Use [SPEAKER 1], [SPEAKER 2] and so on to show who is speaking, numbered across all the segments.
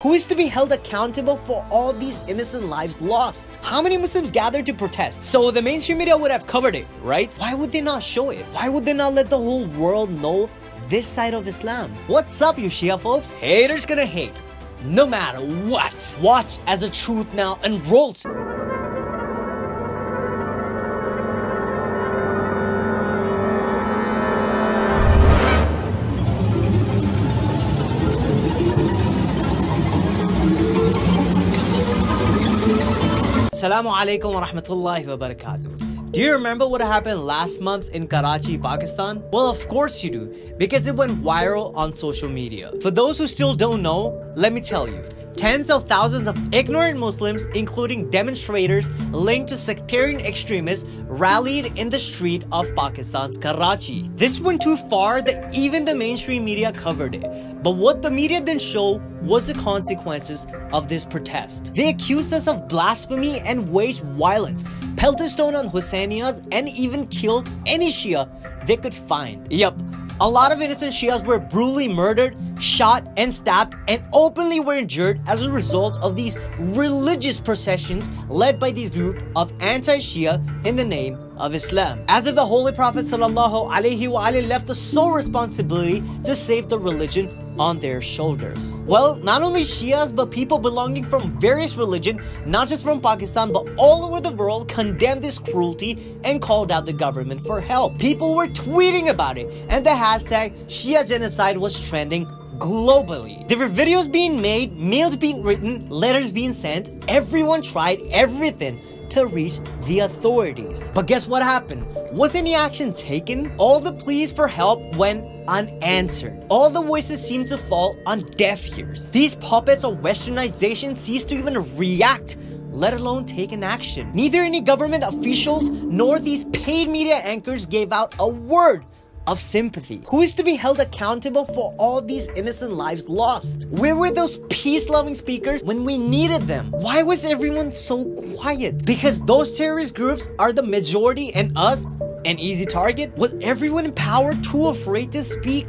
[SPEAKER 1] Who is to be held accountable for all these innocent lives lost? How many Muslims gathered to protest? So the mainstream media would have covered it, right? Why would they not show it? Why would they not let the whole world know this side of Islam? What's up, you Shia folks? Haters gonna hate, no matter what. Watch as the truth now unrolls. Assalamu alaikum wa rahmatullahi wa barakatuh. Do you remember what happened last month in Karachi, Pakistan? Well, of course you do, because it went viral on social media. For those who still don't know, let me tell you. Tens of thousands of ignorant Muslims, including demonstrators linked to sectarian extremists, rallied in the street of Pakistan's Karachi. This went too far that even the mainstream media covered it. But what the media didn't show was the consequences of this protest. They accused us of blasphemy and waged violence, pelted stone on Hussainiyas, and even killed any Shia they could find. Yup, a lot of innocent Shias were brutally murdered, shot and stabbed, and openly were injured as a result of these religious processions led by this group of anti-Shia in the name of Islam. As if the Holy Prophet ﷺ left the sole responsibility to save the religion on their shoulders. Well, not only Shias, but people belonging from various religions, not just from Pakistan, but all over the world, condemned this cruelty and called out the government for help. People were tweeting about it, and the hashtag Shia Genocide was trending globally. There were videos being made, mails being written, letters being sent. Everyone tried everything to reach the authorities. But guess what happened? Was any action taken? All the pleas for help went unanswered. All the voices seemed to fall on deaf ears. These puppets of westernization ceased to even react, let alone take an action. Neither any government officials nor these paid media anchors gave out a word of sympathy. Who is to be held accountable for all these innocent lives lost? Where were those peace-loving speakers when we needed them? Why was everyone so quiet? Because those terrorist groups are the majority and us an easy target? Was everyone in power too afraid to speak?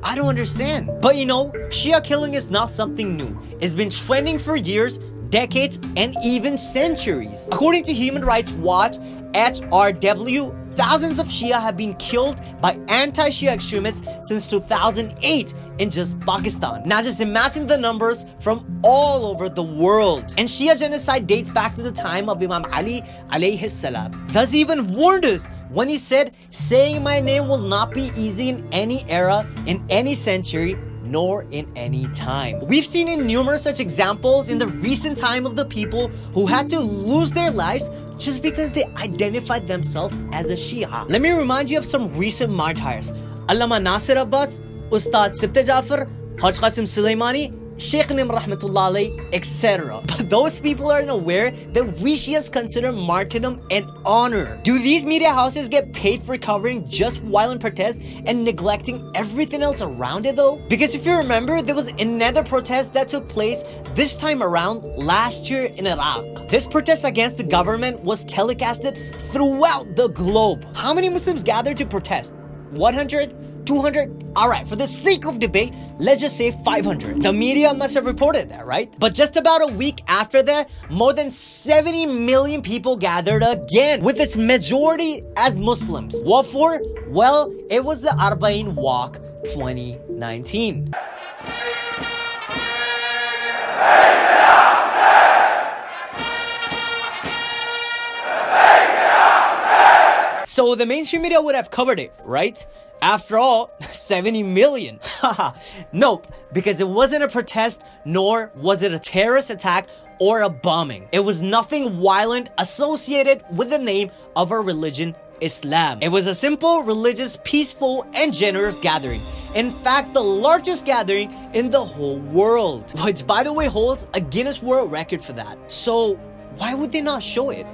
[SPEAKER 1] I don't understand. But you know, Shia killing is not something new. It's been trending for years, decades, and even centuries. According to Human Rights Watch, HRW, thousands of Shia have been killed by anti-Shia extremists since 2008 in just Pakistan. Now just imagine the numbers from all over the world. And Shia genocide dates back to the time of Imam Ali alayhi salam. Thus he even warned us when he said, saying my name will not be easy in any era, in any century, nor in any time. We've seen in numerous such examples in the recent time of the people who had to lose their lives just because they identified themselves as a Shia. Let me remind you of some recent martyrs. Allama Nasir Abbas, Ustad Sibte Jafar, Haj Qasim Sulaimani, Sheikh Nim Rahmatullah Alayh, etc. But those people aren't aware that we Shias consider martyrdom an honor. Do these media houses get paid for covering just violent protests and neglecting everything else around it though? Because if you remember, there was another protest that took place this time around last year in Iraq. This protest against the government was telecasted throughout the globe. How many Muslims gathered to protest? 100? 200? Alright, for the sake of debate, let's just say 500. The media must have reported that, right? But just about a week after that, more than 70 million people gathered again, with its majority as Muslims. What for? Well, it was the Arba'een Walk 2019. So the mainstream media would have covered it, right? After all, 70 million. Nope, because it wasn't a protest, nor was it a terrorist attack or a bombing. It was nothing violent associated with the name of our religion, Islam. It was a simple, religious, peaceful, and generous gathering. In fact, the largest gathering in the whole world, which by the way holds a Guinness World Record for that. So why would they not show it?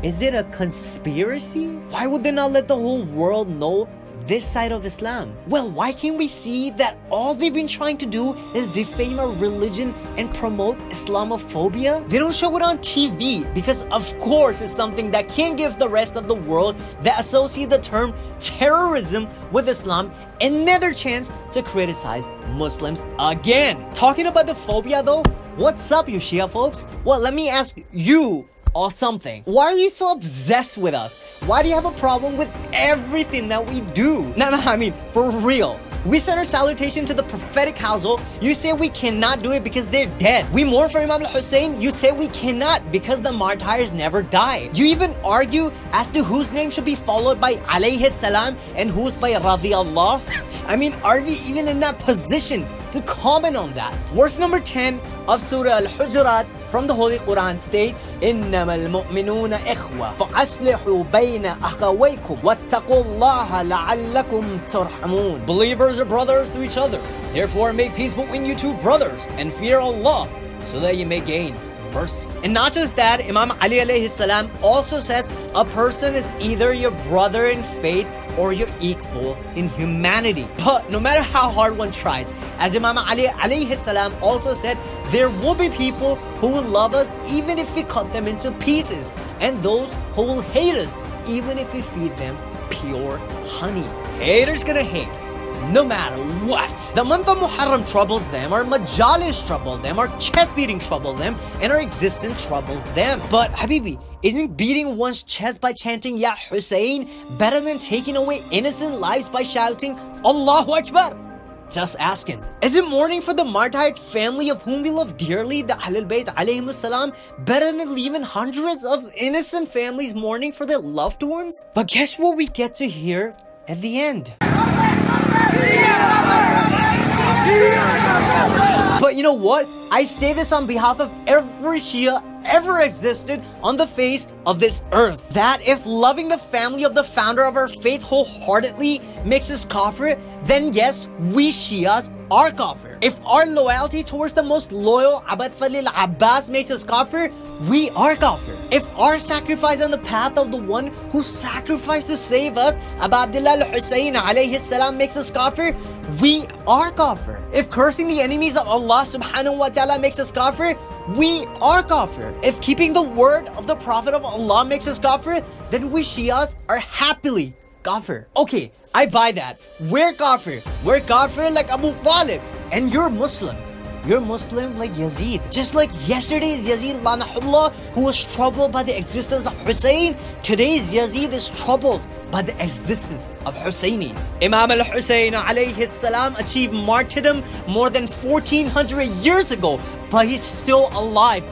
[SPEAKER 1] Is it a conspiracy? Why would they not let the whole world know this side of Islam. Well, why can't we see that all they've been trying to do is defame our religion and promote Islamophobia? They don't show it on TV because of course it's something that can't give the rest of the world that associate the term terrorism with Islam another chance to criticize Muslims again. Talking about the phobia though, what's up you Shia phobes? Well, let me ask you all something. Why are you so obsessed with us? Why do you have a problem with everything that we do? No, I mean, for real. We send our salutation to the prophetic household. You say we cannot do it because they're dead. We mourn for Imam al-Hussein. You say we cannot because the martyrs never died. You even argue as to whose name should be followed by alayhi salam and whose by radiyallah. I mean, are we even in that position to comment on that? Verse number 10 of Surah Al-Hujurat from the Holy Quran states, إِنَّمَا الْمُؤْمِنُونَ إِخْوَةٌ فَأَصْلِحُوا بَيْنَ أَخَوَيْكُمْ وَاتَّقُوا اللَّهَ لَعَلَّكُمْ تُرْحَمُونَ. Believers are brothers to each other. Therefore make peace between you two brothers and fear Allah so that you may gain mercy. And not just that, Imam Ali alayhi salam also says a person is either your brother in faith or your equal in humanity. But no matter how hard one tries, as Imam Ali alayhi salam also said, there will be people who will love us even if we cut them into pieces, and those who will hate us even if we feed them pure honey. Haters gonna hate no matter what. The month of Muharram troubles them, our majalis trouble them, our chest beating trouble them, and our existence troubles them. But Habibi, isn't beating one's chest by chanting Ya Hussein better than taking away innocent lives by shouting Allahu Akbar? Just asking. Is it mourning for the martyred family of whom we love dearly, the Ahlul Bayt alayhimus salam, better than leaving hundreds of innocent families mourning for their loved ones? But guess what we get to hear at the end? But you know what? I say this on behalf of every Shia ever existed on the face of this earth. That if loving the family of the founder of our faith wholeheartedly makes us kafir, then yes, we Shias are kafir. If our loyalty towards the most loyal Abd Falil Abbas makes us kafir, we are kafir. If our sacrifice on the path of the one who sacrificed to save us, Abu Abdullah al-Hussein alayhi salam, makes us kafir, we are kafir. If cursing the enemies of Allah subhanahu wa ta'ala makes us kafir, we are kafir. If keeping the word of the Prophet of Allah makes us kafir, then we Shias are happily kafir. Okay, I buy that. We're kafir. We're kafir like Abu Talib. And you're Muslim. You're Muslim like Yazid. Just like yesterday's Yazid Lanahullah, who was troubled by the existence of Hussein, today's Yazid is troubled by the existence of Husseinis. Imam al-Hussein alayhi salam achieved martyrdom more than 1400 years ago, but he's still alive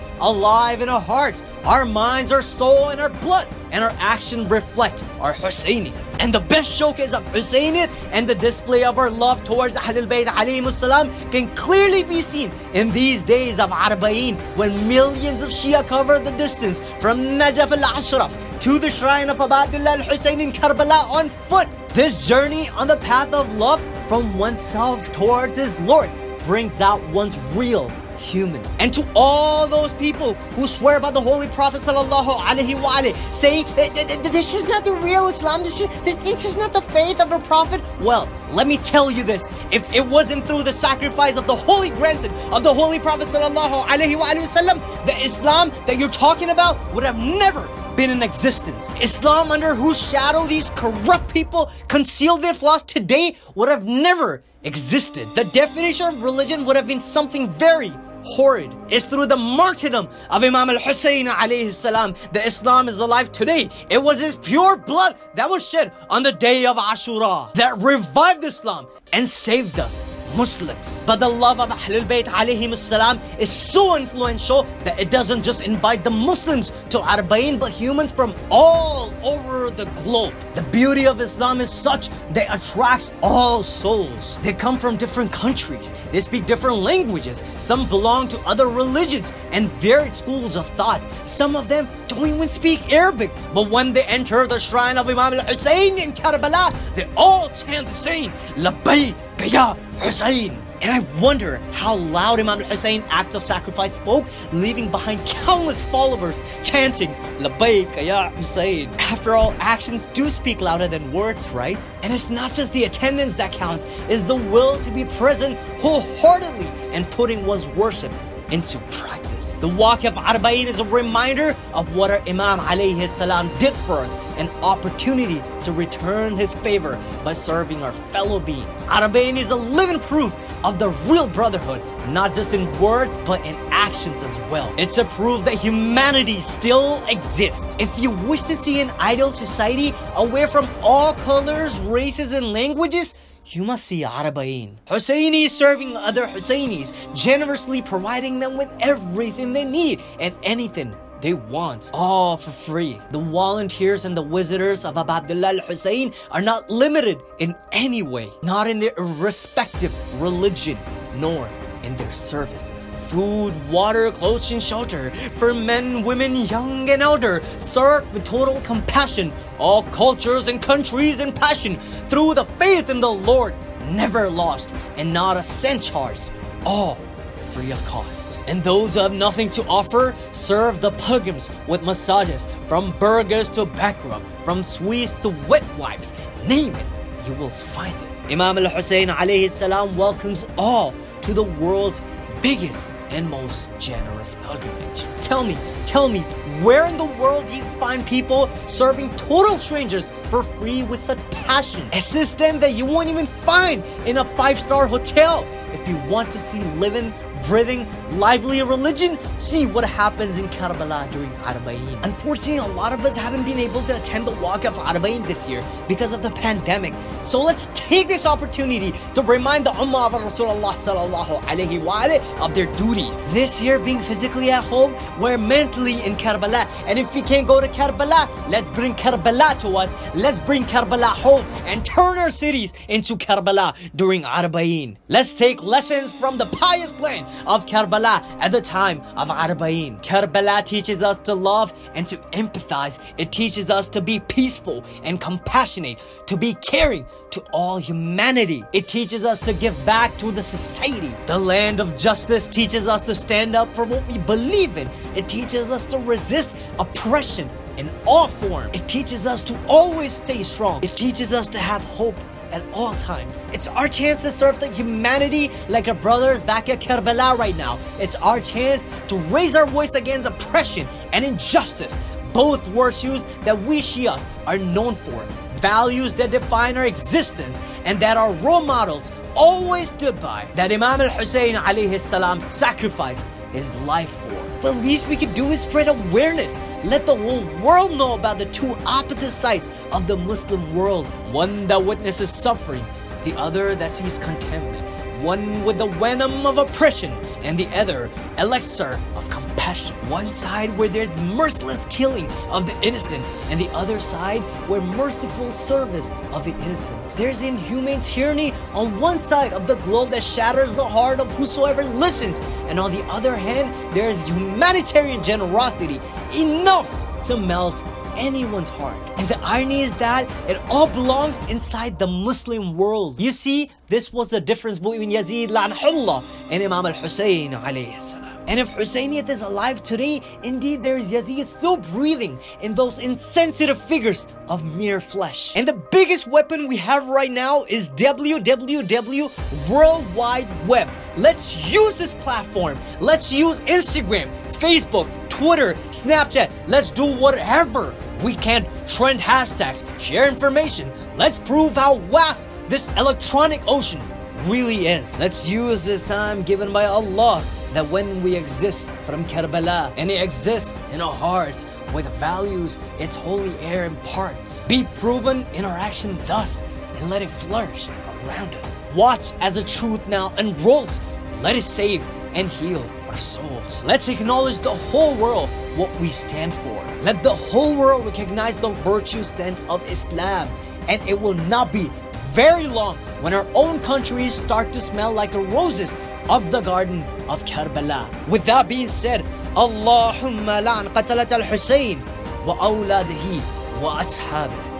[SPEAKER 1] in our hearts, our minds, our soul, and our blood. And our actions reflect our Husseiniyyat. And the best showcase of Husseiniyyat and the display of our love towards Ahlul Bayt alayhimus salam can clearly be seen in these days of Arba'een, when millions of Shia cover the distance from Najaf al-Ashraf to the shrine of Abu Abdullah al-Hussein in Karbala on foot. This journey on the path of love from oneself towards his Lord brings out one's real human. And to all those people who swear by the Holy Prophet sallallahu alaihi wa alihi, saying this is not the real Islam, this is not the faith of a Prophet. Well, let me tell you this: if it wasn't through the sacrifice of the holy grandson of the Holy Prophet sallallahu alaihi wa sallam, the Islam that you're talking about would have never been in existence. Islam under whose shadow these corrupt people conceal their flaws today would have never existed. The definition of religion would have been something very horrid. It's through the martyrdom of Imam al-Hussein alayhi salam that Islam is alive today. It was his pure blood that was shed on the day of Ashura that revived Islam and saved us Muslims. But the love of Ahlul Bayt alayhim salam is so influential that it doesn't just invite the Muslims to Arba'een, but humans from all over the globe. The beauty of Islam is such that it attracts all souls. They come from different countries. They speak different languages. Some belong to other religions and varied schools of thought. Some of them don't even speak Arabic. But when they enter the shrine of Imam al-Hussein in Karbala, they all chant the same, Labbayk Ya Hussein. And I wonder how loud Imam al-Husayn act of sacrifice spoke, leaving behind countless followers chanting, Labbaik ya Husayn. After all, actions do speak louder than words, right? And it's not just the attendance that counts, it's the will to be present wholeheartedly and putting one's worship into practice. The walk of Arba'een is a reminder of what our Imam alayhi salam did for us, an opportunity to return his favor by serving our fellow beings. Arba'een is a living proof of the real brotherhood, not just in words but in actions as well. It's a proof that humanity still exists. If you wish to see an ideal society away from all colors, races and languages, you must see Arba'een. Husaynis serving other Husaynis, generously providing them with everything they need and anything they want, all for free. The volunteers and the visitors of Abu Abdullah al-Husayn are not limited in any way, not in their respective religion, nor in their services. Food, water, clothes and shelter for men, women, young and elder, served with total compassion, all cultures and countries and passion, through the faith in the Lord, never lost and not a cent charged, all free of cost. And those who have nothing to offer, serve the pilgrims with massages, from burgers to back rub, from sweets to wet wipes, name it, you will find it. Imam al-Husayn alayhi salam welcomes all to the world's biggest and most generous pilgrimage. Tell me, where in the world do you find people serving total strangers for free with such passion? A system that you won't even find in a 5-star hotel. If you want to see living, breathing, lively religion, see what happens in Karbala during Arba'een. Unfortunately, a lot of us haven't been able to attend the walk of Arba'een this year because of the pandemic. So let's take this opportunity to remind the Ummah of Rasulullah sallallahu alayhi wa alayhi of their duties. This year, being physically at home, we're mentally in Karbala. And if we can't go to Karbala, let's bring Karbala to us. Let's bring Karbala home and turn our cities into Karbala during Arba'een. Let's take lessons from the pious clan of Karbala at the time of Arba'een. Karbala teaches us to love and to empathize. It teaches us to be peaceful and compassionate, to be caring to all humanity. It teaches us to give back to the society. The land of justice teaches us to stand up for what we believe in. It teaches us to resist oppression in all forms. It teaches us to always stay strong. It teaches us to have hope at all times. It's our chance to serve the humanity like our brothers back at Karbala right now. It's our chance to raise our voice against oppression and injustice, both virtues that we Shias are known for, values that define our existence and that our role models always stood by, that Imam al-Husayn alayhi salam sacrificed his life for. The least we can do is spread awareness. Let the whole world know about the two opposite sides of the Muslim world. One that witnesses suffering, the other that sees contentment. One with the venom of oppression, and the other elixir of compassion. One side where there's merciless killing of the innocent, and the other side where merciful service of the innocent. There's inhumane tyranny on one side of the globe that shatters the heart of whosoever listens, and on the other hand, there's humanitarian generosity enough to melt anyone's heart. And the irony is that it all belongs inside the Muslim world. You see, this was the difference between Yazid la'anahullah and Imam al-Husayn alayhi salam. And if Husayniyat is alive today, indeed there is Yazid still breathing in those insensitive figures of mere flesh. And the biggest weapon we have right now is www World Wide Web. Let's use this platform. Let's use Instagram, Facebook, Twitter, Snapchat. Let's do whatever we can. Trend hashtags, share information. Let's prove how vast this electronic ocean really is. Let's use this time given by Allah, that when we exist from Karbala, and it exists in our hearts with values its holy air imparts, be proven in our action thus, and let it flourish around us. Watch as the truth now unrolls. Let it save and heal our souls. Let's acknowledge the whole world what we stand for. Let the whole world recognize the virtue scent of Islam, and it will not be very long when our own countries start to smell like the roses of the garden of Karbala. With that being said, Allahumma la'an qatalat al-Husayn wa awladihi wa ashabihi.